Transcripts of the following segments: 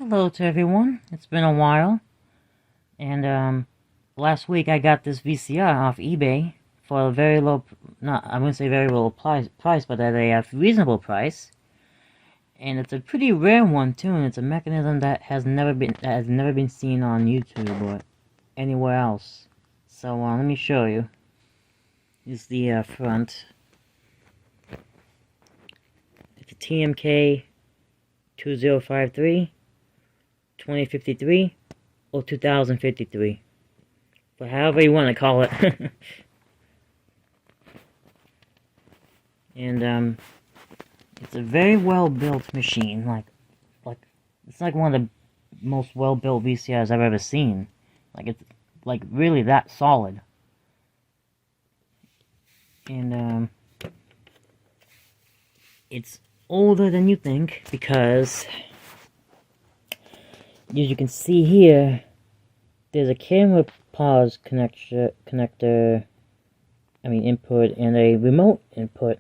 Hello to everyone. It's been a while, and last week I got this VCR off eBay for a very low, I wouldn't say very low price, but at a reasonable price. And it's a pretty rare one too, and it's a mechanism that has never been seen on YouTube or anywhere else. So let me show you. Here's the front. It's a TMK 2053. 2053 or 2053, but however you want to call it. And it's a very well built machine. Like it's like one of the most well built VCRs I've ever seen. Like it's like really that solid. And it's older than you think because, as you can see here, there's a camera pause input and a remote input.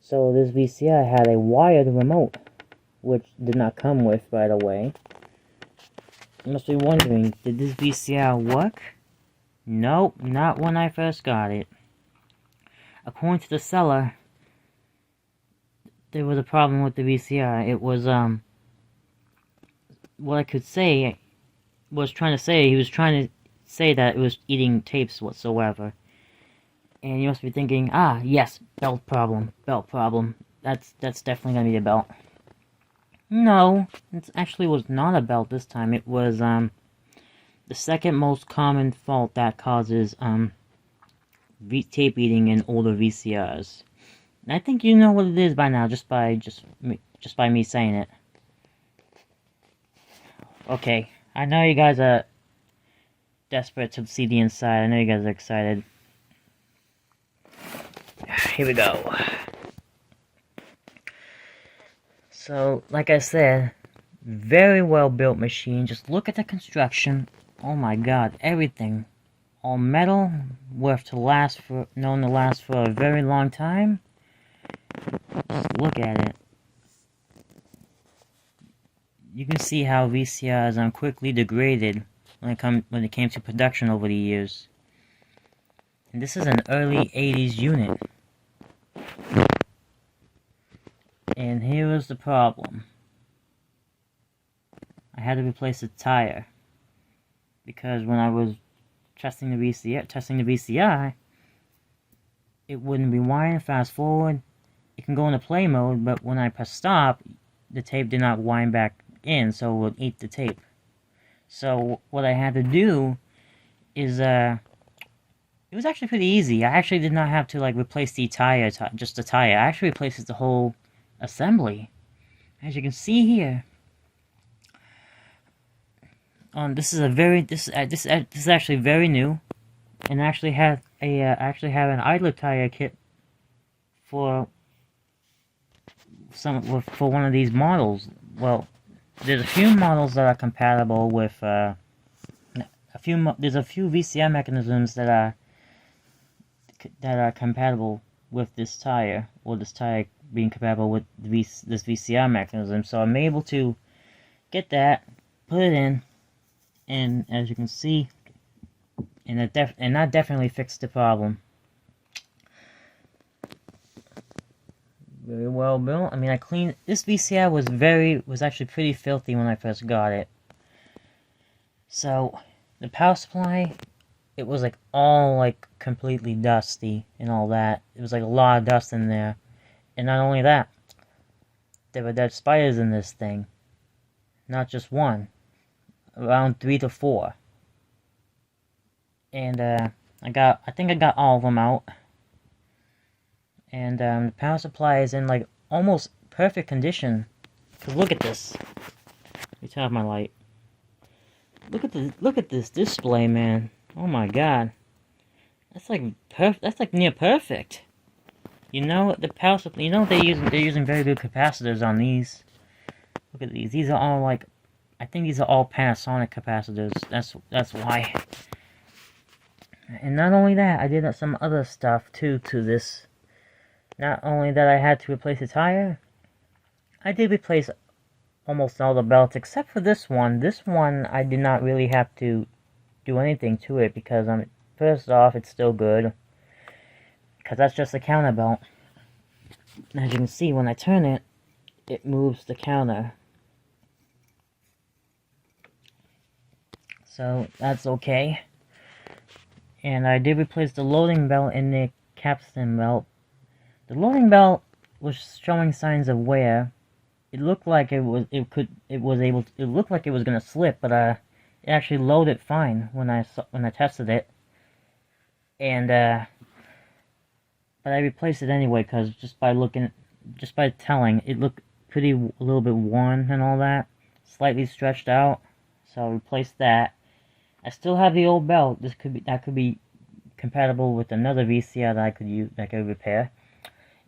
So this VCR had a wired remote, which did not come with right away. You must be wondering, did this VCR work? Nope, not when I first got it. According to the seller, there was a problem with the VCR. It was, what I could say was trying to say, he was trying to say that it was eating tapes whatsoever. And you must be thinking, ah, yes, belt problem. That's definitely gonna be a belt. No, it actually was not a belt this time. It was, the second most common fault that causes, tape eating in older VCRs. And I think you know what it is by now, just by me saying it. Okay, I know you guys are desperate to see the inside. I know you guys are excited. Here we go. So, like I said, very well built machine. Just look at the construction. Oh my god, everything. All metal, known to last for a very long time. Just look at it. You can see how VCRs quickly degraded when it came to production over the years. And this is an early 80s unit. And here was the problem. I had to replace the tire because when I was testing the VCR, it wouldn't rewind. Fast forward, it can go into play mode, but when I press stop, the tape did not wind back in, so it would eat the tape. So what I had to do is it was actually pretty easy. I actually did not have to replace the tire, just the tire. I actually replaced the whole assembly. As you can see here, this is actually very new, and I actually have an idler tire kit for one of these models. Well, there's a few models that are compatible with there's a few VCR mechanisms that are compatible with this tire, or this tire being compatible with this VCR mechanism. So I'm able to get that, put it in, and as you can see, and that definitely fixed the problem. Very well built. I mean, I cleaned this VCR was actually pretty filthy when I first got it. So the power supply, it was all completely dusty and all that. It was a lot of dust in there. And not only that, there were dead spiders in this thing. Not just one. Around 3 to 4. And I think I got all of them out. And the power supply is in almost perfect condition. Cause look at this. Let me turn off my light. Look at this display, man. Oh my god. That's near perfect. You know the power supply. You know they're using very good capacitors on these. Look at these. These are all I think these are all Panasonic capacitors. That's why. And not only that, I did some other stuff too to this. Not only that I had to replace the tire, I did replace almost all the belts, except for this one. This one, I did not really have to do anything to it, because, first off, it's still good, because that's just a counter belt. As you can see, when I turn it, it moves the counter. So, that's okay. And I did replace the loading belt in the capstan belt. The loading belt was showing signs of wear. It looked like it was gonna slip, but it actually loaded fine when I tested it. And but I replaced it anyway, because just by telling, it looked a little bit worn and all that, slightly stretched out. So I replaced that. I still have the old belt. That could be compatible with another VCR that I could repair.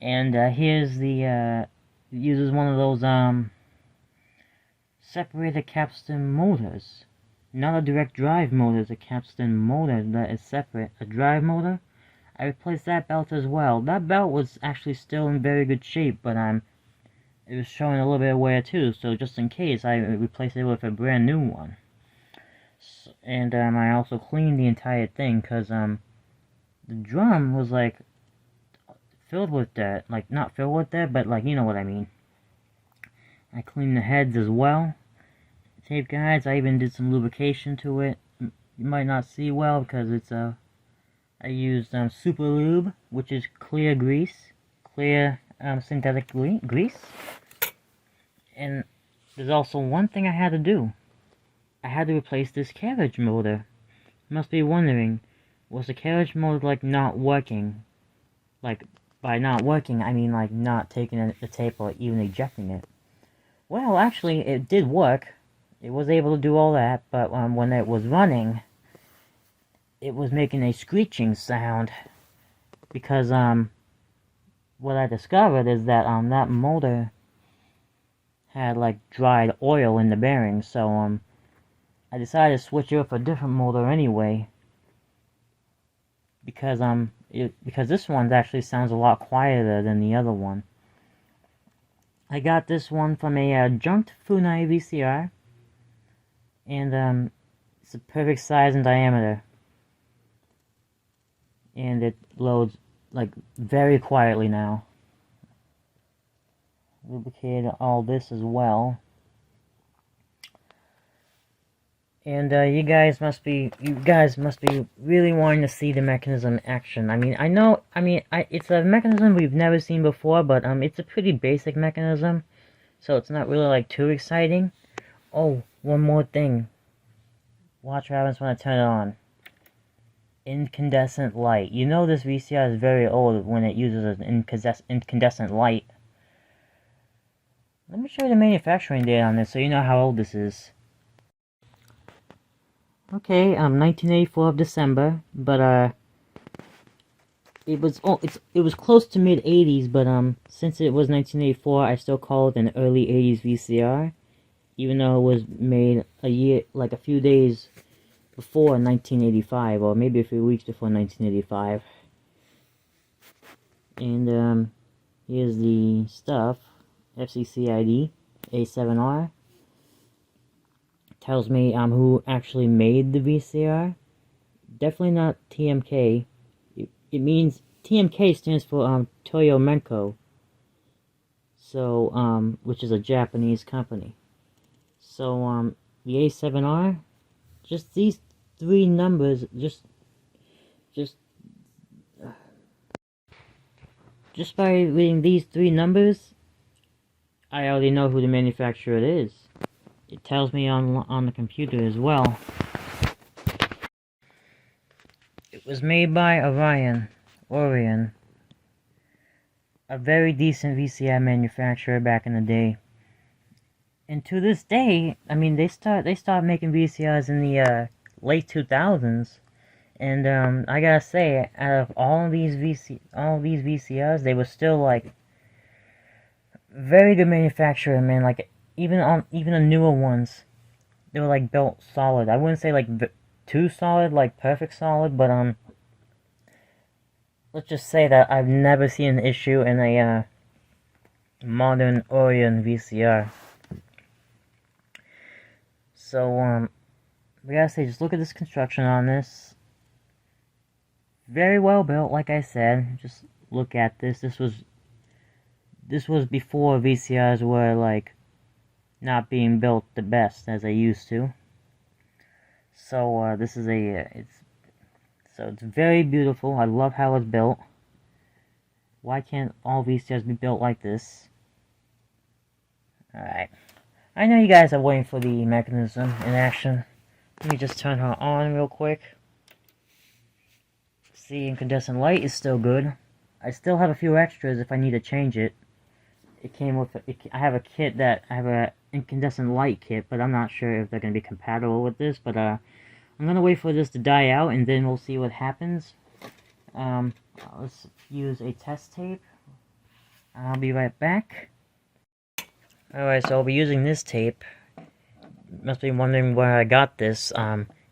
And here's the it uses one of those separated capstan motors. Not a direct drive motor, it's a capstan motor that is separate. A drive motor. I replaced that belt as well. That belt was actually still in very good shape, but it was showing a little bit of wear too, so just in case, I replaced it with a brand new one. And I also cleaned the entire thing, because the drum was like filled with dirt. Like, not filled with dirt, but like, you know what I mean. I cleaned the heads as well. Tape guides, I even did some lubrication to it. You might not see well because it's I used Super Lube, which is clear grease, clear synthetic grease. And there's also one thing I had to do. I had to replace this carriage motor. You must be wondering, was the carriage motor like not working? Like, by not working, I mean like not taking the tape or even ejecting it. Well, actually, it did work. It was able to do all that, but when it was running, it was making a screeching sound. Because what I discovered is that that motor had like dried oil in the bearings, so I decided to switch it up for a different motor anyway. Because because this one actually sounds a lot quieter than the other one. I got this one from a junked Funai VCR, and it's a perfect size and diameter, and it loads like very quietly now. Lubricated all this as well. And you guys must be really wanting to see the mechanism in action. I mean, it's a mechanism we've never seen before, but it's a pretty basic mechanism, so it's not really like too exciting. Oh, one more thing. Watch what happens when I turn it on. Incandescent light. You know this VCR is very old when it uses an incandescent light. Let me show you the manufacturing date on this so you know how old this is. Okay, 1984 of December, but it was close to mid 80s, but since it was 1984, I still call it an early 80s VCR, even though it was made a few days before 1985, or maybe a few weeks before 1985. And here's the stuff. FCC ID A7R. Tells me who actually made the VCR. Definitely not TMK. It means TMK stands for Toyomenka. So which is a Japanese company. So the A7R, just these three numbers, just by reading these three numbers, I already know who the manufacturer is. It tells me on the computer as well. It was made by Orion, a very decent VCR manufacturer back in the day. And to this day, I mean, they started making VCRs in the late 2000s, and I gotta say, out of all these VCRs, they were still like very good manufacturer, man. Like even the newer ones, they were like built solid. I wouldn't say like too solid, like perfect solid, but let's just say that I've never seen an issue in a modern Orion VCR. So, we gotta say, just look at this construction on this. Very well built, like I said. Just look at this. This was before VCRs were, like, not being built the best as they used to. So, this is it's very beautiful. I love how it's built. Why can't all VCRs be built like this? Alright. I know you guys are waiting for the mechanism in action. Let me just turn her on real quick. See, incandescent light is still good. I still have a few extras if I need to change it. It came with I have a kit that I have a incandescent light kit, but I'm not sure if they're going to be compatible with this. But I'm going to wait for this to die out, and then we'll see what happens. Let's use a test tape. I'll be right back. Alright, so I'll be using this tape. Must be wondering where I got this.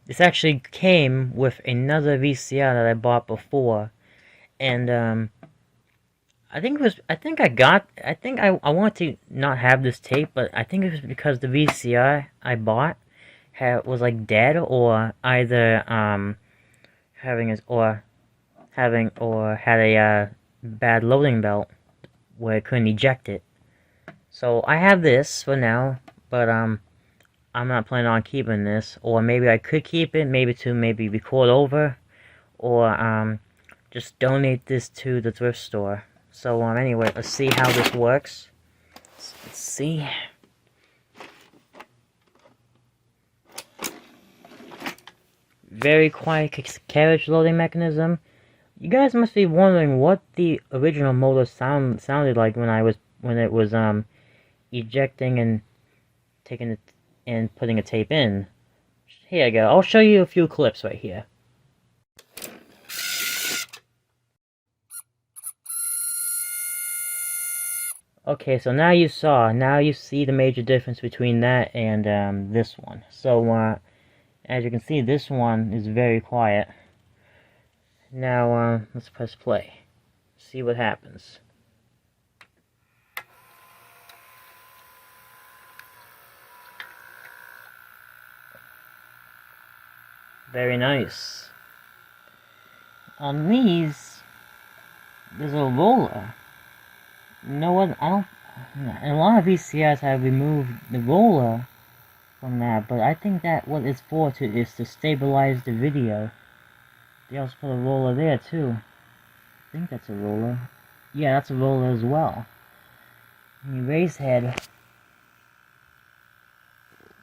This actually came with another VCR that I bought before, and I wanted to not have this tape, but I think it was because the VCR I bought was like dead, or either had a bad loading belt where it couldn't eject it. So I have this for now, but I'm not planning on keeping this, or maybe I could keep it, maybe record over, or just donate this to the thrift store. So anyway, let's see how this works. Let's see. Very quiet carriage loading mechanism. You guys must be wondering what the original motor sounded like when it was ejecting and taking it and putting a tape in. Here I go. I'll show you a few clips right here. Okay, so now you see the major difference between that and this one. So as you can see, this one is very quiet. Now let's press play. See what happens. Very nice. On these, there's a roller. No one, I don't. A lot of VCRs have removed the roller from that, but I think that what it's for is to stabilize the video. They also put a roller there too. I think that's a roller. Yeah, that's a roller as well. And the erase head,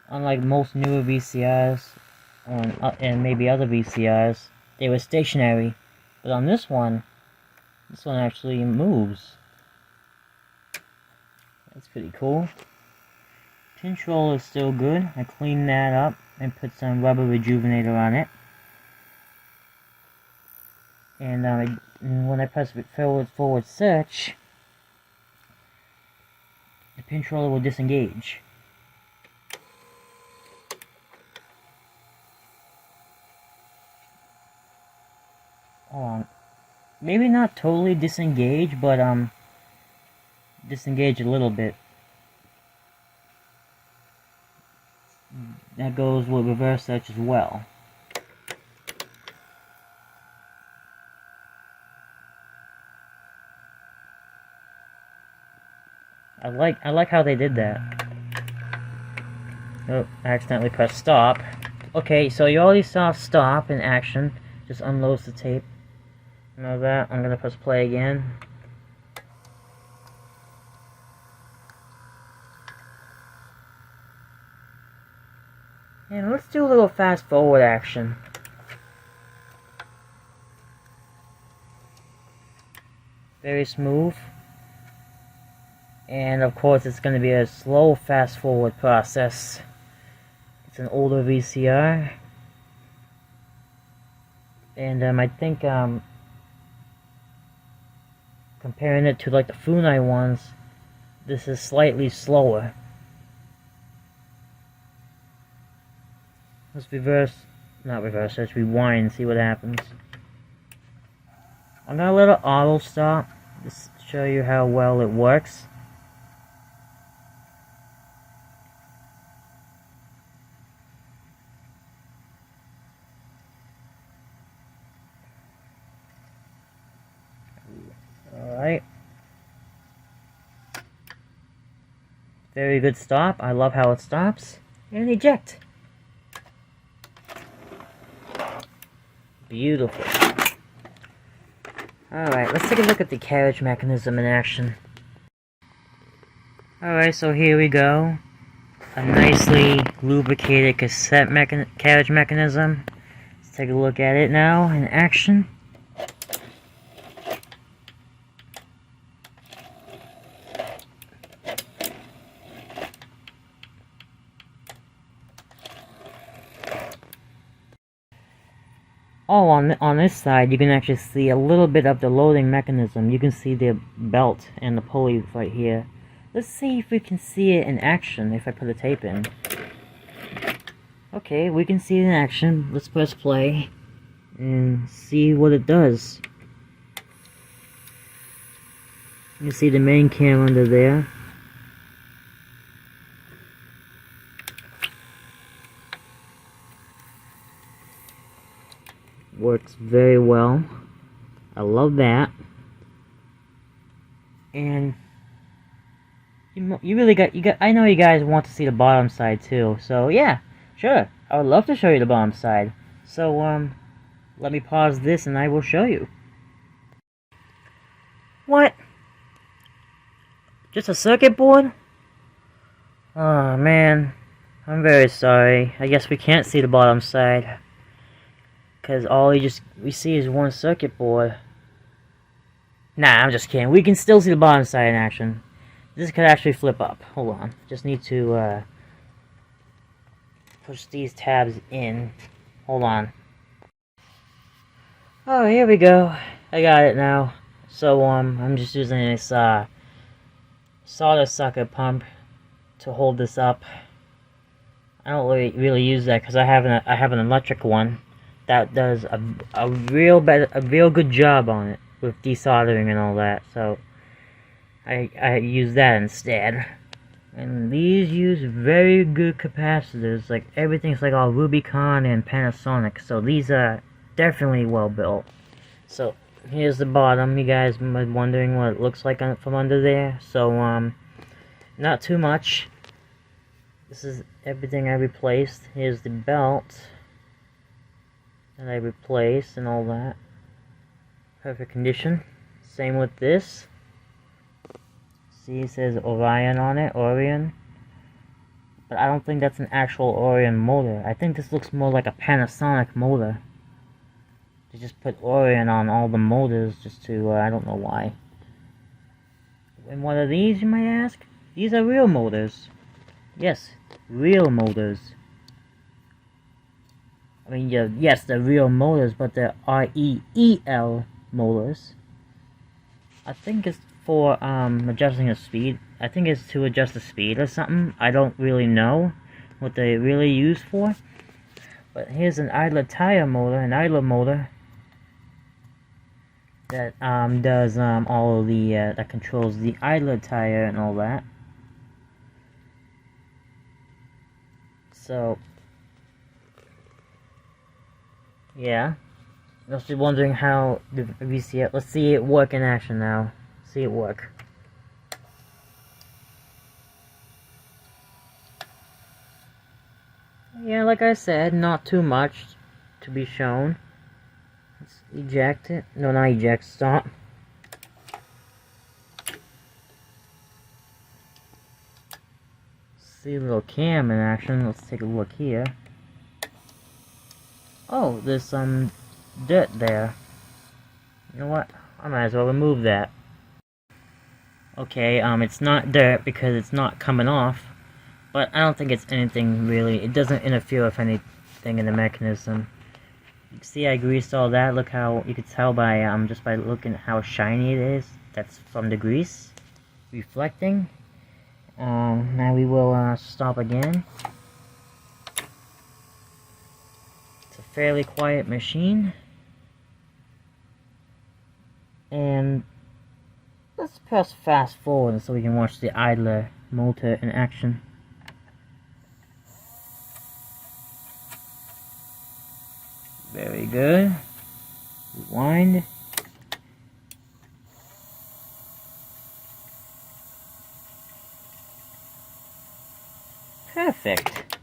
unlike most newer VCRs, and maybe other VCRs, they were stationary. But on this one actually moves. That's pretty cool. Pinch roll is still good. I cleaned that up and put some rubber rejuvenator on it. And when I press forward search, the pinch roller will disengage. Hold on. Maybe not totally disengage, but disengage a little bit. That goes with reverse search as well. I like how they did that. Oh, I accidentally pressed stop. Okay, so you already saw stop in action. Just unloads the tape. Know that. I'm gonna press play again. And let's do a little fast forward action. Very smooth. And of course it's going to be a slow fast forward process. It's an older VCR. And I think comparing it to like the Funai ones, this is slightly slower. Let's let's rewind and see what happens. I'm gonna let it auto stop, just to show you how well it works. Very good stop. I love how it stops. And eject. Beautiful. Alright, let's take a look at the carriage mechanism in action. Alright, so here we go. A nicely lubricated cassette carriage mechanism. Let's take a look at it now in action. Oh, on this side, you can actually see a little bit of the loading mechanism. You can see the belt and the pulley right here. Let's see if we can see it in action if I put a tape in. Okay, we can see it in action. Let's press play and see what it does. You can see the main cam under there. Works very well. I love that. And you really got I know you guys want to see the bottom side too. So yeah, sure. I would love to show you the bottom side. So let me pause this and I will show you. What? Just a circuit board? Oh man, I'm very sorry. I guess we can't see the bottom side. Because all we see is one circuit board. Nah, I'm just kidding. We can still see the bottom side in action. This could actually flip up. Hold on. Just need to push these tabs in. Hold on. Oh, here we go. I got it now. So I'm just using this solder sucker pump to hold this up. I don't really use that because I have an electric one that does a real good job on it with desoldering and all that. So I use that instead. And these use very good capacitors. Like everything's like all Rubicon and Panasonic. So these are definitely well built. So here's the bottom. You guys might be wondering what it looks like from under there. So not too much. This is everything I replaced. Here's the belt that I replaced and all that. Perfect condition. Same with this. See, it says Orion on it, Orion. But I don't think that's an actual Orion motor. I think this looks more like a Panasonic motor. They just put Orion on all the motors just to, I don't know why. And what are these, you might ask? These are real motors. Yes, real motors. I mean, yeah, yes, they're real motors, but they're REEL motors. I think it's for adjusting the speed. I think it's to adjust the speed or something. I don't really know what they really use for. But here's an idler tire motor, an idler motor that does all of the that controls the idler tire and all that. So yeah, I was just wondering how the VCR. Let's see it work in action now. See it work. Yeah, like I said, not too much to be shown. Let's eject it. No, not eject. Stop. See a little cam in action. Let's take a look here. Oh, there's some dirt there. You know what? I might as well remove that. Okay, it's not dirt because it's not coming off, but I don't think it's anything really. It doesn't interfere with anything in the mechanism. You can see I greased all that. Look how you can tell by just by looking at how shiny it is. That's from the grease reflecting. Now we will stop again. It's a fairly quiet machine, and let's press fast forward so we can watch the idler motor in action. Very good. Rewind. perfect.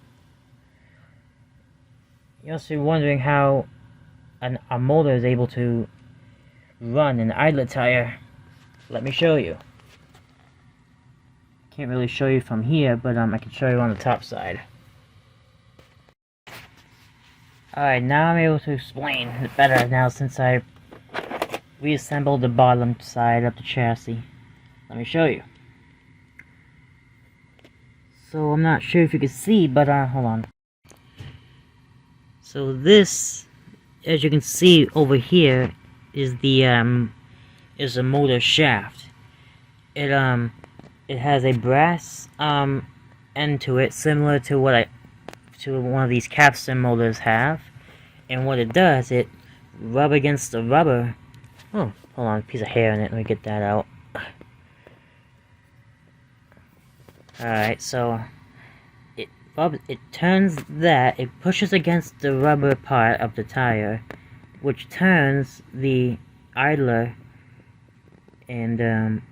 You're also wondering how a motor is able to run an idler tire. Let me show you. Can't really show you from here, but I can show you on the top side. Alright, now I'm able to explain it better now since I reassembled the bottom side of the chassis. Let me show you. So I'm not sure if you can see, but hold on. So this, as you can see over here, is the is a motor shaft. It has a brass end to it, similar to what one of these capstan motors have. And what it does, it rub against the rubber. Oh, hold on, a piece of hair in it. Let me get that out. Alright, so it turns that, it pushes against the rubber part of the tire, which turns the idler. And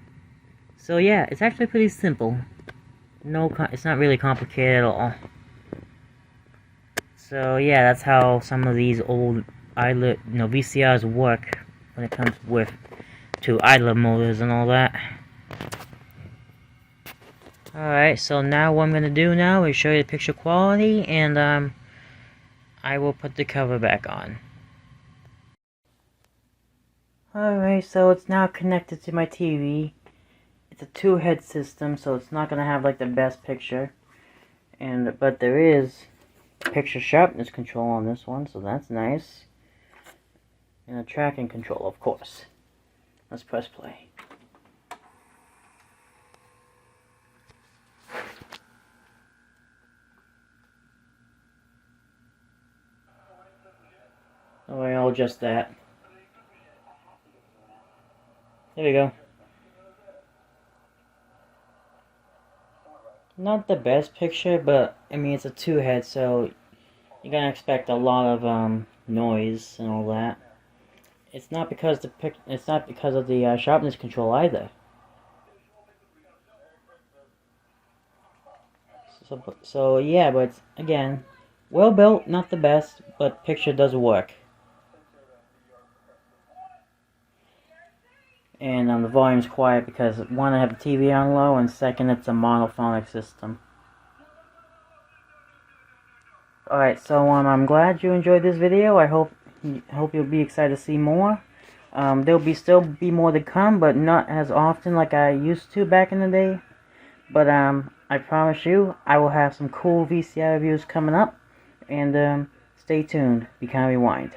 so yeah, it's actually pretty simple. It's not really complicated at all. So yeah, that's how some of these old idler, VCRs work when it comes to idler motors and all that. Alright, so now what I'm gonna do now is show you the picture quality, and I will put the cover back on. Alright, so it's now connected to my TV. It's a 2-head system, so it's not gonna have like the best picture. But there is picture sharpness control on this one, so that's nice. And a tracking control, of course. Let's press play. Alright, I'll adjust that. There we go. Not the best picture, but I mean it's a 2-head, so you're gonna expect a lot of noise and all that. It's not because of the sharpness control either. So yeah, but again, well built, not the best, but picture does work. And the volume's quiet because, one, I have the TV on low, and second, it's a monophonic system. Alright, so I'm glad you enjoyed this video. I hope you'll be excited to see more. There'll still be more to come, but not as often like I used to back in the day. But I promise you, I will have some cool VCR reviews coming up. And stay tuned. Be kind of rewind.